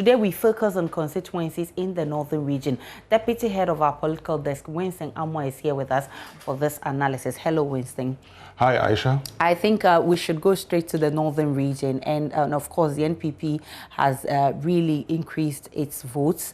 Today we focus on constituencies in the northern region. Deputy Head of our political desk, Winston Amwa, is here with us for this analysis. Hello, Winston. Hi, Aisha. I think we should go straight to the northern region. And of course, the NPP has really increased its votes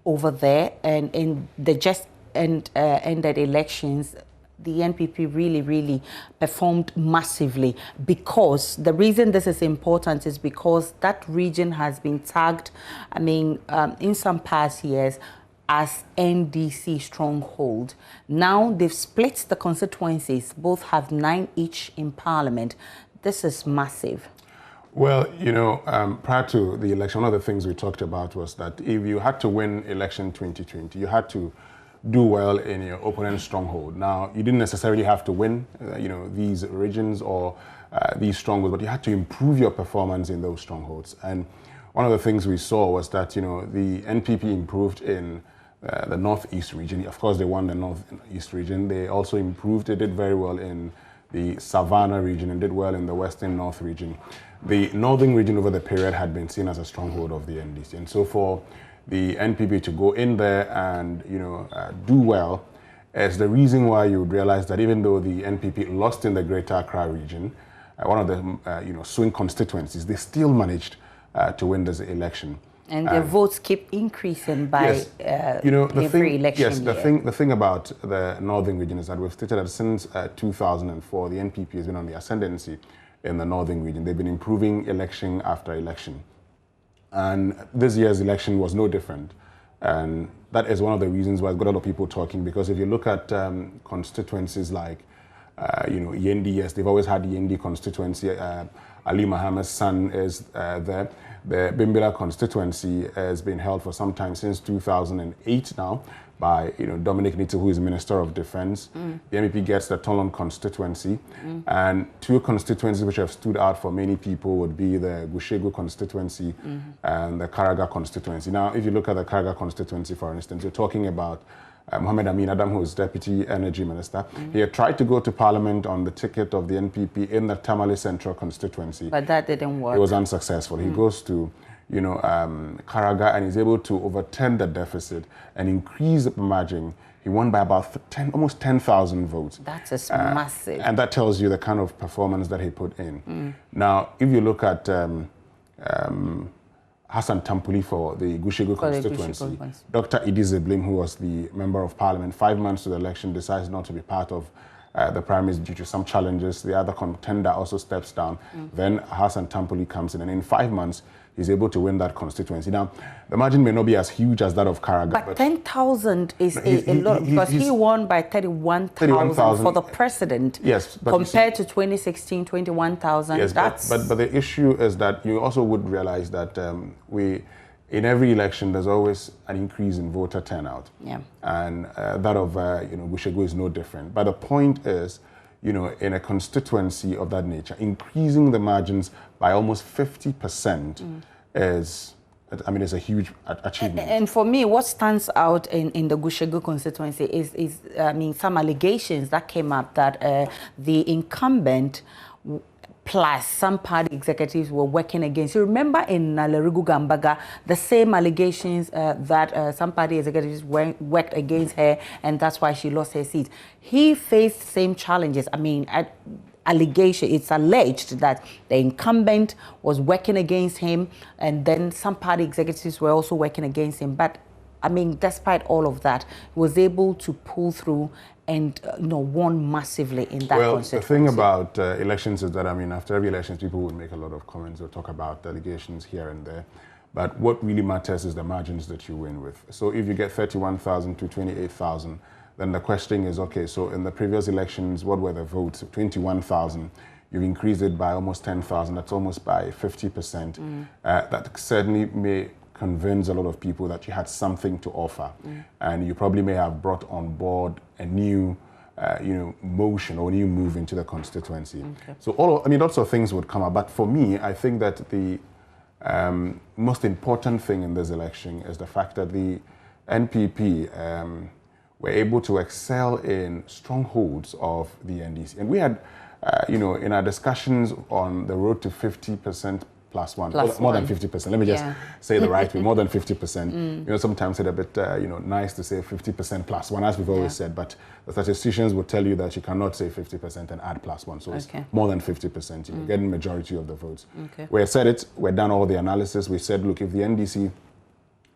over there. And in the just ended elections, the NPP really performed massively, because the reason this is important is because that region has been tagged, in some past years, as NDC stronghold. Now they've split the constituencies, both have 9 each in parliament. This is massive. Well, prior to the election, one of the things we talked about was that if you had to win election 2020, you had to do well in your opponent's stronghold. Now, you didn't necessarily have to win, these regions or these strongholds, but you had to improve your performance in those strongholds. And one of the things we saw was that, the NPP improved in the Northeast region. Of course, they won the Northeast region. They also improved, they did very well in the Savannah region and did well in the Western North region. The Northern region over the period had been seen as a stronghold of the NDC. And so for the NPP to go in there and, do well is the reason why you would realize that even though the NPP lost in the Greater Accra region, one of the, swing constituencies, they still managed to win this election. And the votes keep increasing by every election year. Yes, the thing about the northern region is that we've stated that since 2004, the NPP has been on the ascendancy in the northern region. They've been improving election after election. And this year's election was no different. And that is one of the reasons why it's got a lot of people talking, because if you look at constituencies like, Yendi, yes, they've always had the Yendi constituency. Ali Mohammed's son is there. The Bimbila constituency has been held for some time, since 2008 now, by Dominic Nito, who is Minister of Defense. The NPP gets the Tonlon constituency. And 2 constituencies which have stood out for many people would be the Gushegu constituency and the Karaga constituency. Now, if you look at the Karaga constituency, for instance, you're talking about Mohamed Amin Adam, who is Deputy Energy Minister. He had tried to go to Parliament on the ticket of the NPP in the Tamale Central constituency. But that didn't work. It was unsuccessful. He goes to Karaga and is able to overturn the deficit and increase the margin. He won by about almost 10,000 votes. That is massive. And that tells you the kind of performance that he put in. Now, if you look at Hassan Tampuli for the Gushegu constituency, Dr. Idi Zeblim, who was the Member of Parliament, 5 months to the election, decides not to be part of the primaries due to some challenges. The other contender also steps down. Then Hassan Tampuli comes in, and in 5 months, he's able to win that constituency. Now, the margin may not be as huge as that of Karaga. But 10,000 is a lot, because he won by 31,000 for the president. Yes. But compared to 2016, 21,000. Yes, but the issue is that you also would realize that in every election, there's always an increase in voter turnout. Yeah. And that of, Gushegu is no different. But the point is, in a constituency of that nature, increasing the margins by almost 50% is a huge achievement. And for me, what stands out in the Gushegu constituency is some allegations that came up that the incumbent plus some party executives were working against. You remember in Nalerigu Gambaga, the same allegations that some party executives worked against her, and that's why she lost her seat. He faced same challenges. Allegation, it's alleged that the incumbent was working against him, and then some party executives were also working against him. But despite all of that, he was able to pull through and won massively in that constituency. The thing about elections is that, after every election, people would make a lot of comments or talk about delegations here and there. But what really matters is the margins that you win with. So if you get 31,000 to 28,000, then the question is, okay, so in the previous elections, what were the votes? 21,000. You've increased it by almost 10,000. That's almost by 50%. That certainly may convince a lot of people that you had something to offer. And you probably may have brought on board a new motion or new move into the constituency. Okay. So lots of things would come up. But for me, I think that the most important thing in this election is the fact that the NPP were able to excel in strongholds of the NDC. And we had, in our discussions on the road to 50% plus one, Plus more one. than 50%. Let me just say the right way, more than 50%. You know, sometimes it's a bit, nice to say 50% plus one, as we've always said, but the statisticians will tell you that you cannot say 50% and add plus one. So it's more than 50%. You're getting majority of the votes. We said it, we've done all the analysis. We said, look, if the NDC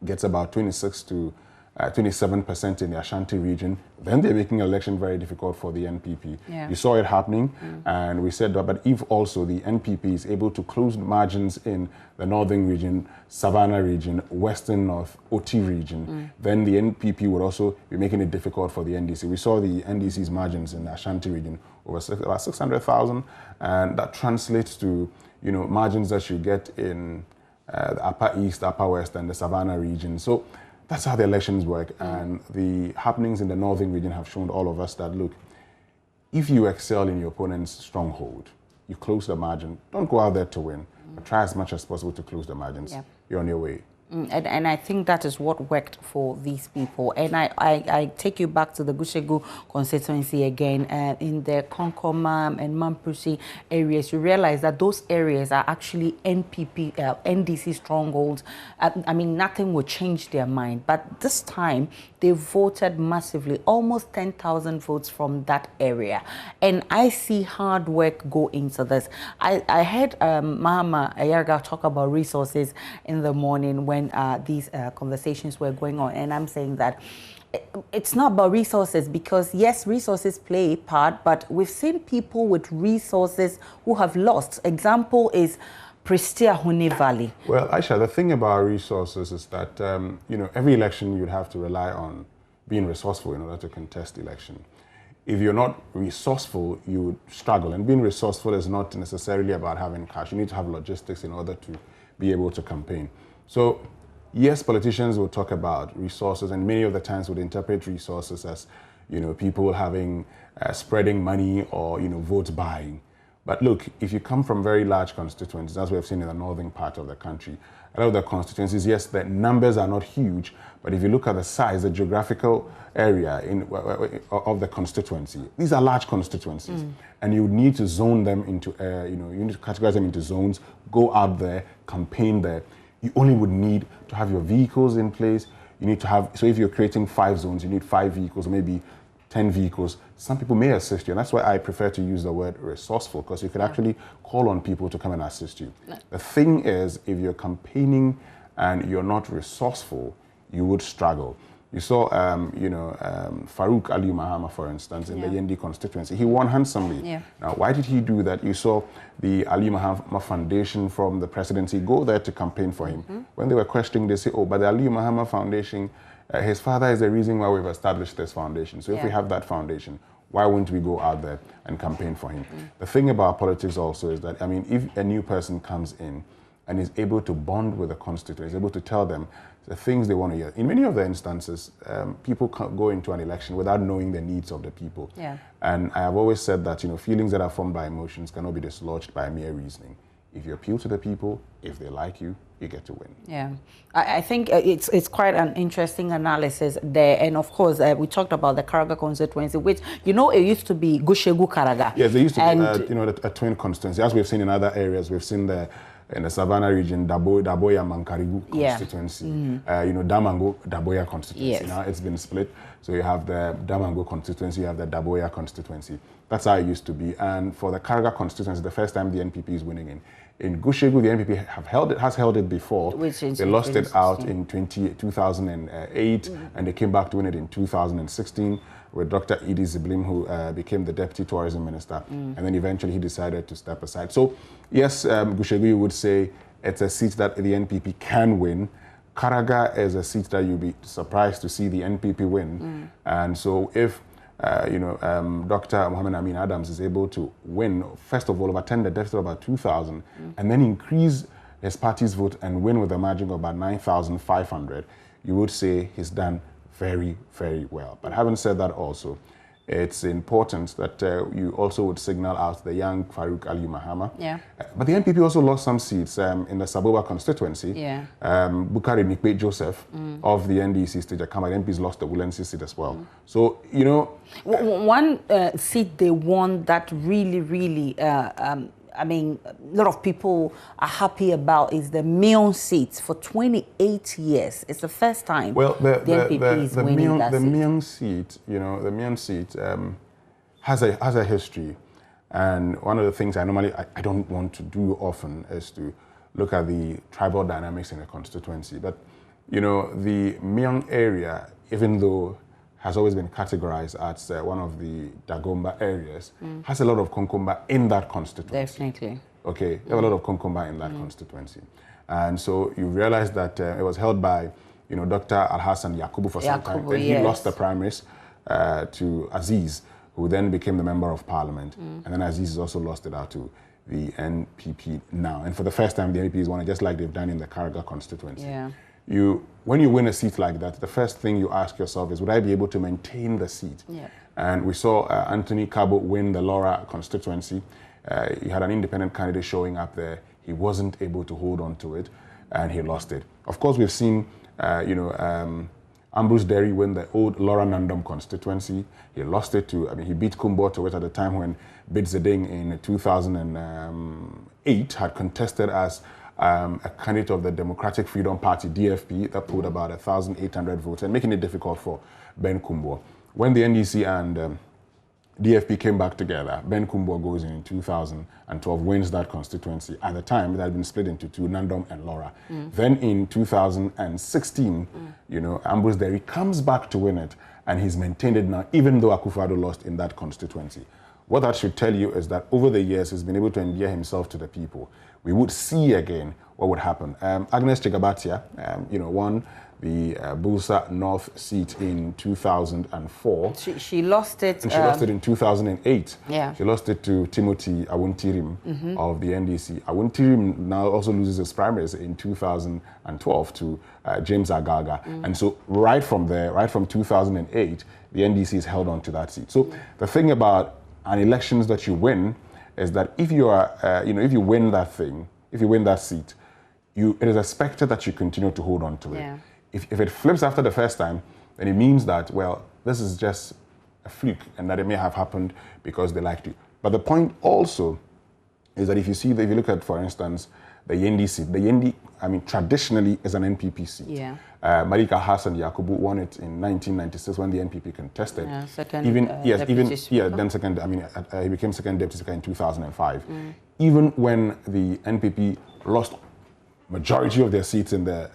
gets about 26 to 27% in the Ashanti region, then they're making election very difficult for the NPP. You saw it happening, and we said that, but if also the NPP is able to close margins in the northern region, Savannah region, western north, OT region, then the NPP would also be making it difficult for the NDC. We saw the NDC's margins in the Ashanti region over about 600,000, and that translates to, margins that you get in the Upper East, Upper West, and the Savannah region. So that's how the elections work, and the happenings in the northern region have shown all of us that, look, if you excel in your opponent's stronghold, you close the margin. Don't go out there to win, but try as much as possible to close the margins. You're on your way. And I think that is what worked for these people. And I take you back to the Gushegu constituency again, in the Konkoma and Mampushi areas. You realize that those areas are actually NPP, NDC strongholds. I mean, nothing will change their mind. But this time, they voted massively, almost 10,000 votes from that area. And I see hard work go into this. I heard Mahama Ayarga talk about resources in the morning when these conversations were going on, and I'm saying that it's not about resources, because yes, resources play a part, but we've seen people with resources who have lost. Example is Prestia Hone Valley. Well, Aisha, the thing about resources is that every election you'd have to rely on being resourceful in order to contest the election. If you're not resourceful, you would struggle, and being resourceful is not necessarily about having cash. You need to have logistics in order to be able to campaign. So yes, politicians will talk about resources, and many of the times would interpret resources as, people having, spreading money or, vote buying. But look, if you come from very large constituencies, as we have seen in the northern part of the country, a lot of the constituencies, yes, the numbers are not huge, but if you look at the size, the geographical area of the constituency, these are large constituencies, and you need to zone them into, you need to categorize them into zones, go out there, campaign there. You only would need to have your vehicles in place. You need to have, so if you're creating 5 zones, you need 5 vehicles, maybe 10 vehicles. Some people may assist you, and that's why I prefer to use the word resourceful, because you can actually call on people to come and assist you. The thing is, if you're campaigning and you're not resourceful, you would struggle. You saw, Farouk Ali Mahama, for instance, in the Yendi constituency. He won handsomely. Now, why did he do that? You saw the Ali Mahama Foundation from the presidency go there to campaign for him. When they were questioning, they say, oh, but the Ali Mahama Foundation, his father is the reason why we've established this foundation. So if we have that foundation, why wouldn't we go out there and campaign for him? The thing about politics also is that, if a new person comes in and is able to bond with the constituents, is able to tell them the things they want to hear. In many of the instances, people go into an election without knowing the needs of the people. And I have always said that, feelings that are formed by emotions cannot be dislodged by mere reasoning. If you appeal to the people, if they like you, you get to win. I think it's quite an interesting analysis there. And of course, we talked about the Karaga constituency, which, it used to be Gushegu Karaga. Yes, they used to be, a twin constituency. As we've seen in other areas, we've seen in the Savannah region, Daboya Mankarigu constituency, Damango, Daboya constituency. Now it's been split. So you have the Damango constituency, you have the Daboya constituency. That's how it used to be. And for the Karaga constituency, the first time the NPP is winning in Gushegu, the NPP has held it before. They lost it out in 2008, and they came back to win it in 2016 with Dr. Edie Ziblim, who became the Deputy Tourism Minister. And then eventually he decided to step aside. So yes, Gushegu would say it's a seat that the NPP can win. Karaga is a seat that you'll be surprised to see the NPP win. And so if Dr. Mohammed Amin Adams is able to win, first of all, overturn the deficit of about 2,000, and then increase his party's vote and win with a margin of about 9,500, you would say he's done very, very well. But having said that also, it's important that you also would signal out the young Farouk Ali Mahama. But the NPP also lost some seats in the Saboba constituency. Bukari Nikbe Joseph of the NDC state, the MPs lost the Wulensi seat as well. So, one seat they won that really, really I mean, a lot of people are happy about is the Mion seat for 28 years. It's the first time the NPP is winning that seat. The Mion seat, the Mion seat has a history. And one of the things I don't want to do often is to look at the tribal dynamics in a constituency. But, the Mion area, even though has always been categorized as one of the Dagomba areas, has a lot of Konkomba in that constituency. Definitely. Okay, there are a lot of Konkomba in that constituency. And so you realize that it was held by, Dr. Alhassan Yakubu for some time. Then he lost the primaries to Aziz, who then became the member of parliament. And then Aziz has also lost it out to the NPP now. And for the first time, the NPP won it, just like they've done in the Karaga constituency. Yeah. When you win a seat like that, the first thing you ask yourself is, would I be able to maintain the seat? Yeah. And we saw Anthony Kabo win the Laura constituency. He had an independent candidate showing up there. He wasn't able to hold on to it, and he lost it. Of course, we've seen, Ambrose Derry win the old Laura Nandom constituency. He lost it to, he beat Kumbo to it at the time when Bidzeding in 2008 had contested as a candidate of the Democratic Freedom Party, DFP, that pulled about 1,800 votes and making it difficult for Ben Kumbo. When the NDC and DFP came back together, Ben Kumbo goes in 2012, wins that constituency. At the time, it had been split into two, Nandom and Laura. Then in 2016, Ambrose Derry comes back to win it, and he's maintained it now, even though Akufo-Addo lost in that constituency. What that should tell you is that over the years, he's been able to endear himself to the people. We would see again what would happen. Agnes Chigabatia, won the Bulsa North seat in 2004. She lost it. And she lost it in 2008. Yeah. She lost it to Timothy Awuntirim of the NDC. Awuntirim now also loses his primaries in 2012 to James Agaga. And so right from there, right from 2008, the NDC is held on to that seat. So the thing about an elections that you win is that if you are, if you win that thing, if you win that seat, it is expected that you continue to hold on to it. Yeah. If it flips after the first time, then it means that, well, this is just a fluke and that it may have happened because they liked you. But the point also is that if you look at, for instance, the Yendi seat, the Yendi, traditionally is an NPP seat. Yeah. Marika Hassan Yakubu won it in 1996 when the NPP contested. Yeah, second, he became second deputy speaker in 2005. Even when the NPP lost majority of their seats in the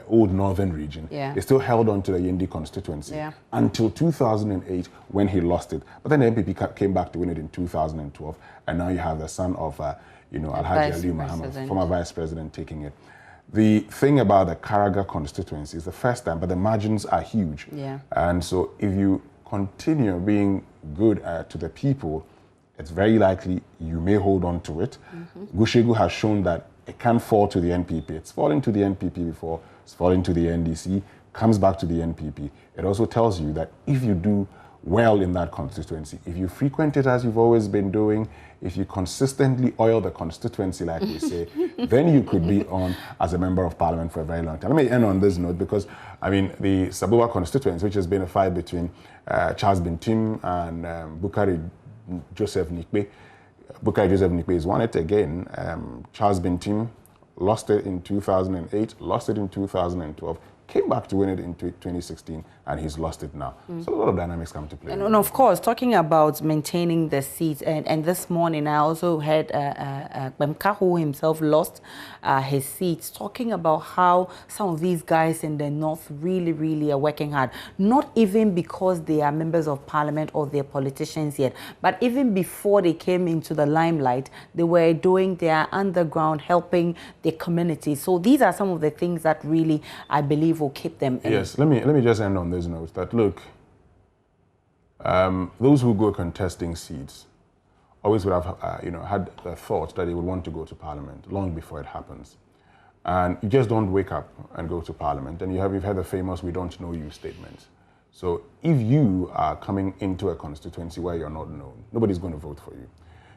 old northern region, they still held on to the Yendi constituency until 2008 when he lost it. But then the NPP came back to win it in 2012, and now you have the son of Alhaji Ali Muhammad, former vice president, taking it. The thing about the Karaga constituency is the first time, but the margins are huge. Yeah. And so if you continue being good to the people, it's very likely you may hold on to it. Gushegu has shown that it can fall to the NPP. It's fallen to the NPP before, it's fallen to the NDC, comes back to the NPP. It also tells you that if you do well in that constituency, if you frequent it as you've always been doing, if you consistently oil the constituency, like we say, then you could be on as a member of parliament for a very long time. Let me end on this note because, the Sabuwa constituency, which has been a fight between Charles Bintim and Bukari Joseph Nikbe. Bukari Joseph Nikbe has won it again. Charles Bintim lost it in 2008, lost it in 2012, came back to win it in 2016, and he's lost it now. So a lot of dynamics come to play. And of course, talking about maintaining the seat, and this morning I also heard Bemkahu himself lost his seat, talking about how some of these guys in the north really, really are working hard. Not even because they are members of parliament or they're politicians yet, but even before they came into the limelight, they were doing their underground, helping the community. So these are some of the things that really, I believe, will keep them in. Yes, let me just end on this note that, look, those who go contesting seats always would have had the thought that they would want to go to parliament long before it happens. And you just don't wake up and go to parliament. And you've had the famous "we don't know you" statement. So if you are coming into a constituency where you're not known, nobody's going to vote for you.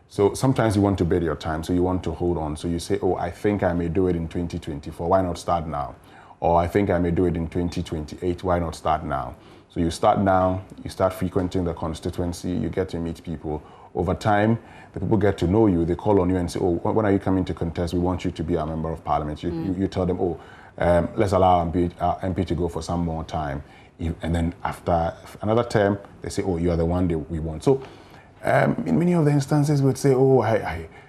So sometimes you want to bid your time, so you want to hold on. So you say, oh, I think I may do it in 2024. Why not start now? Or I think I may do it in 2028. Why not start now? So you start now, you start frequenting the constituency, you get to meet people. over time, the people get to know you. They call on you and say, oh, when are you coming to contest? We want you to be our member of parliament. You tell them, oh, let's allow our MP to go for some more time. And then after another term, they say, oh, you are the one that we want. So in many of the instances, we'd say, oh,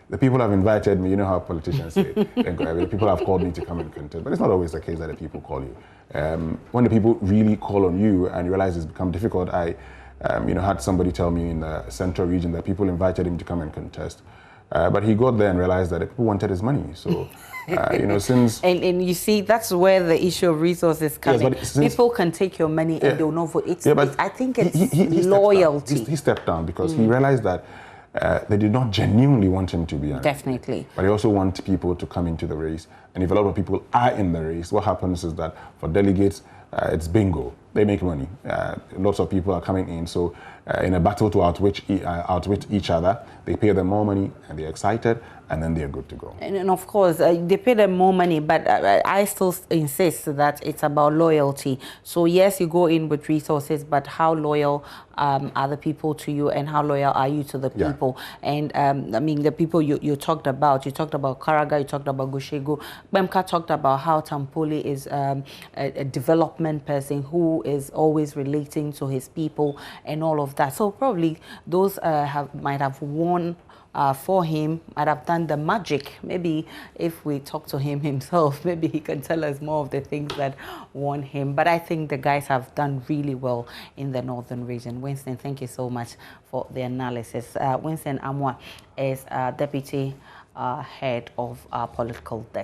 the people have invited me. You know how politicians say, the people have called me to come and contest. But it's not always the case that the people call you. When the people really call on you and you realize it's become difficult, I had somebody tell me in the central region that people invited him to come and contest. But he got there and realized that the people wanted his money. So, since... And you see, that's where the issue of resources comes in. People can take your money and they'll not vote. I think it's loyalty. He stepped down because he realized that they did not genuinely want him to be on. Definitely. But they also want people to come into the race. And if a lot of people are in the race, what happens is that for delegates, it's bingo. They make money. Lots of people are coming in. So in a battle to outwit each other, they pay them more money and they're excited and then they're good to go. And of course, they pay them more money, but I still insist that it's about loyalty. So yes, you go in with resources, but how loyal are the people to you and how loyal are you to the people? And the people you talked about Karaga, you talked about Gushegu. Bemka talked about how Tampoli is a development person who is always relating to his people and all of that. So probably those might have won for him, might have done the magic. Maybe if we talk to him himself, maybe he can tell us more of the things that won him. But I think the guys have done really well in the northern region. Winston, thank you so much for the analysis. Winston Amwa is Deputy Head of our Political Desk.